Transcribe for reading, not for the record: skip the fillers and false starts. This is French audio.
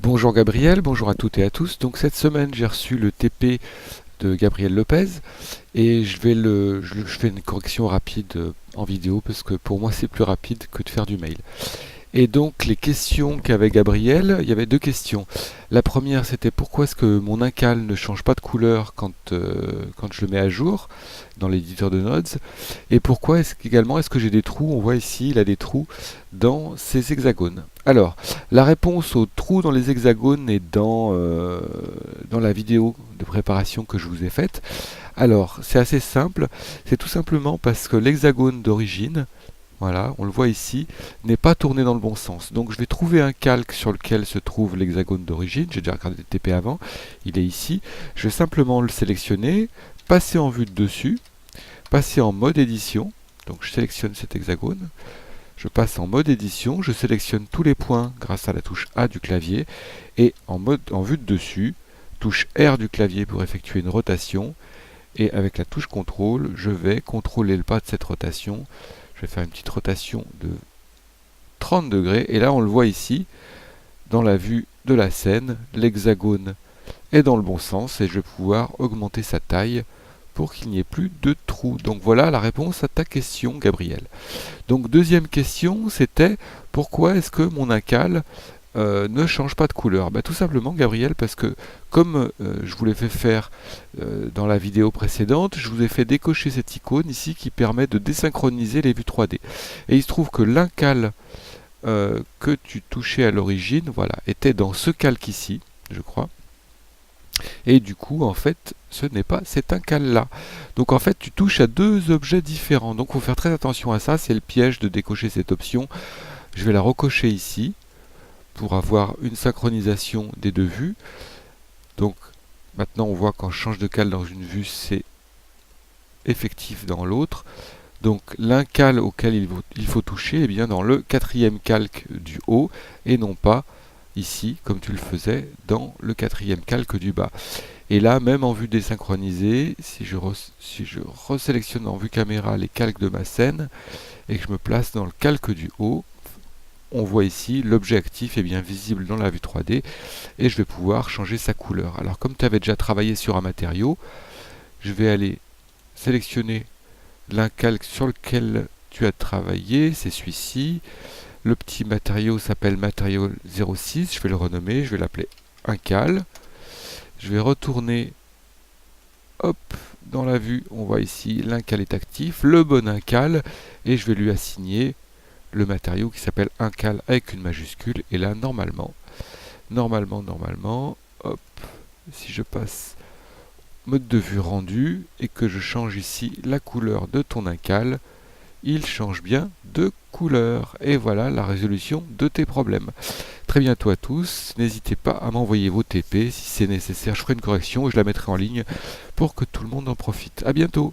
Bonjour Gabriel, bonjour à toutes et à tous. Donc cette semaine j'ai reçu le TP de Gabriel Lopez et je fais une correction rapide en vidéo parce que pour moi c'est plus rapide que de faire du mail. Et donc les questions qu'avait Gabriel, il y avait deux questions. La première c'était pourquoi est-ce que mon incal ne change pas de couleur quand je le mets à jour dans l'éditeur de Nodes, et pourquoi est-ce que j'ai des trous. On voit ici il a des trous dans ces hexagones. Alors la réponse aux trous dans les hexagones est dans la vidéo de préparation que je vous ai faite. Alors c'est assez simple, c'est tout simplement parce que l'hexagone d'origine, voilà, on le voit ici, n'est pas tourné dans le bon sens. Donc je vais trouver un calque sur lequel se trouve l'hexagone d'origine. J'ai déjà regardé le TP avant, il est ici. Je vais simplement le sélectionner, passer en vue de dessus, passer en mode édition. Donc je sélectionne cet hexagone, je passe en mode édition, je sélectionne tous les points grâce à la touche A du clavier, et en vue de dessus, touche R du clavier pour effectuer une rotation, et avec la touche CTRL, je vais contrôler le pas de cette rotation. Je vais faire une petite rotation de 30 degrés, et là on le voit ici, dans la vue de la scène, l'hexagone est dans le bon sens, et je vais pouvoir augmenter sa taille pour qu'il n'y ait plus de trous. Donc voilà la réponse à ta question, Gabriel. Donc deuxième question, c'était pourquoi est-ce que mon incal ne change pas de couleur? Tout simplement, Gabriel, parce que comme je vous l'ai fait faire dans la vidéo précédente, je vous ai fait décocher cette icône ici qui permet de désynchroniser les vues 3D. Et il se trouve que l'incal que tu touchais à l'origine, voilà, était dans ce calque ici, je crois. Et du coup, en fait, ce n'est pas cet incal-là. Donc en fait, tu touches à deux objets différents. Donc il faut faire très attention à ça, c'est le piège de décocher cette option. Je vais la recocher ici pour avoir une synchronisation des deux vues. Donc maintenant on voit quand je change de cal dans une vue, c'est effectif dans l'autre. Donc l'incal auquel il faut toucher est bien dans le quatrième calque du haut et non pas ici comme tu le faisais dans le quatrième calque du bas. Et là, même en vue désynchronisée, si je resélectionne en vue caméra les calques de ma scène et que je me place dans le calque du haut, on voit ici l'objet actif est bien visible dans la vue 3D et je vais pouvoir changer sa couleur. Alors comme tu avais déjà travaillé sur un matériau, je vais aller sélectionner l'incalque sur lequel tu as travaillé, c'est celui-ci. Le petit matériau s'appelle matériau 06, je vais le renommer, je vais l'appeler incal. Je vais retourner, hop, dans la vue, on voit ici l'incal est actif, le bon incal, et je vais lui assigner le matériau qui s'appelle incal avec une majuscule. Et là, normalement, hop, si je passe mode de vue rendu et que je change ici la couleur de ton incal, il change bien de couleur. Et voilà la résolution de tes problèmes. Très bientôt à tous, n'hésitez pas à m'envoyer vos TP, si c'est nécessaire je ferai une correction et je la mettrai en ligne pour que tout le monde en profite. A bientôt.